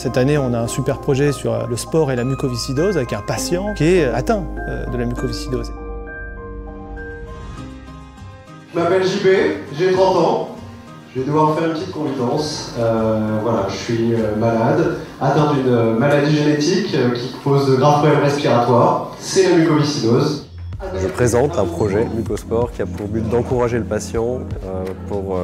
Cette année, on a un super projet sur le sport et la mucoviscidose avec un patient qui est atteint de la mucoviscidose. Je m'appelle JB, j'ai 30 ans. Je vais devoir faire une petite confidence. Voilà, je suis malade, atteint d'une maladie génétique qui cause de graves problèmes respiratoires. C'est la mucoviscidose. Je présente un projet Mucosport qui a pour but d'encourager le patient pour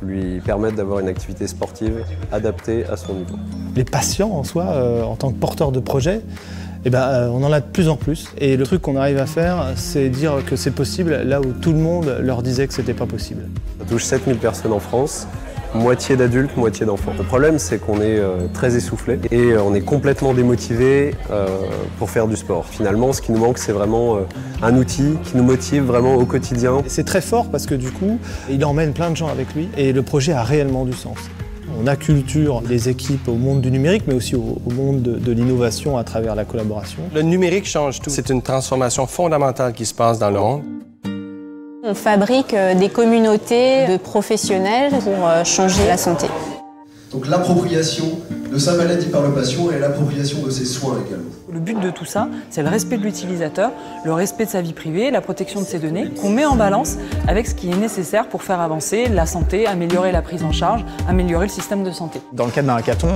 lui permettre d'avoir une activité sportive adaptée à son niveau. Les patients en soi, en tant que porteurs de projet, on en a de plus en plus. Et le truc qu'on arrive à faire, c'est dire que c'est possible là où tout le monde leur disait que c'était pas possible. Ça touche 7000 personnes en France, moitié d'adultes, moitié d'enfants. Le problème, c'est qu'on est très essoufflé et on est complètement démotivé pour faire du sport. Finalement, ce qui nous manque, c'est vraiment un outil qui nous motive vraiment au quotidien. C'est très fort parce que du coup, il emmène plein de gens avec lui et le projet a réellement du sens. On acculture les équipes au monde du numérique, mais aussi au monde de l'innovation à travers la collaboration. Le numérique change tout. C'est une transformation fondamentale qui se passe dans le monde. On fabrique des communautés de professionnels pour changer la santé. Donc l'appropriation de sa maladie par le patient et l'appropriation de ses soins également. Le but de tout ça, c'est le respect de l'utilisateur, le respect de sa vie privée, la protection de ses données, qu'on met en balance avec ce qui est nécessaire pour faire avancer la santé, améliorer la prise en charge, améliorer le système de santé. Dans le cadre d'un hackathon,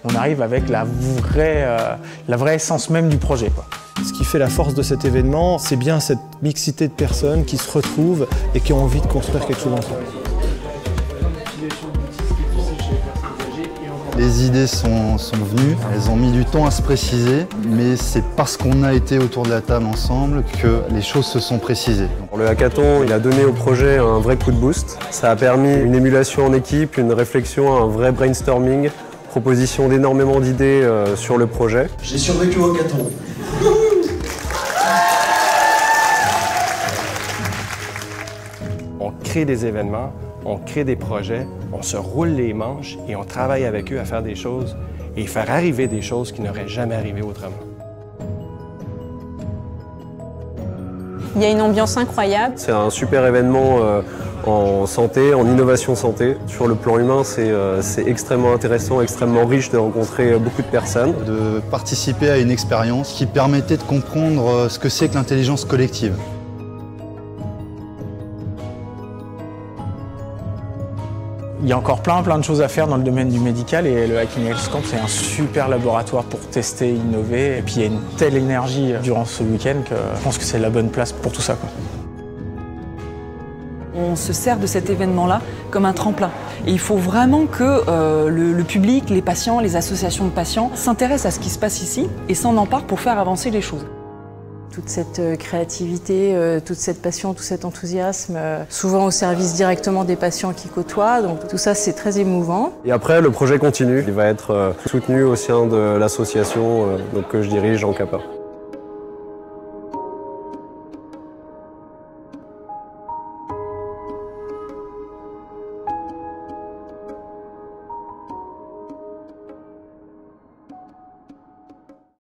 on arrive avec la vraie essence même du projet, quoi. Ce qui fait la force de cet événement, c'est bien cette mixité de personnes qui se retrouvent et qui ont envie de construire quelque chose ensemble. Les idées sont venues, elles ont mis du temps à se préciser, mais c'est parce qu'on a été autour de la table ensemble que les choses se sont précisées. Le hackathon, il a donné au projet un vrai coup de boost. Ça a permis une émulation en équipe, une réflexion, un vrai brainstorming, proposition d'énormément d'idées sur le projet. J'ai survécu au hackathon. On crée des événements, on crée des projets, on se roule les manches et on travaille avec eux à faire des choses et faire arriver des choses qui n'auraient jamais arrivé autrement. Il y a une ambiance incroyable. C'est un super événement en santé, en innovation santé. Sur le plan humain, c'est extrêmement intéressant, extrêmement riche de rencontrer beaucoup de personnes. De participer à une expérience qui permettait de comprendre ce que c'est que l'intelligence collective. Il y a encore plein de choses à faire dans le domaine du médical et le Hacking Health Camp, c'est un super laboratoire pour tester, innover. Et puis il y a une telle énergie durant ce week-end que je pense que c'est la bonne place pour tout ça, quoi. On se sert de cet événement-là comme un tremplin. Et il faut vraiment que le public, les patients, les associations de patients s'intéressent à ce qui se passe ici et s'en emparent pour faire avancer les choses. Toute cette créativité, toute cette passion, tout cet enthousiasme, souvent au service directement des patients qui côtoient. Donc tout ça, c'est très émouvant. Et après, le projet continue. Il va être soutenu au sein de l'association que je dirige, Jean Capa.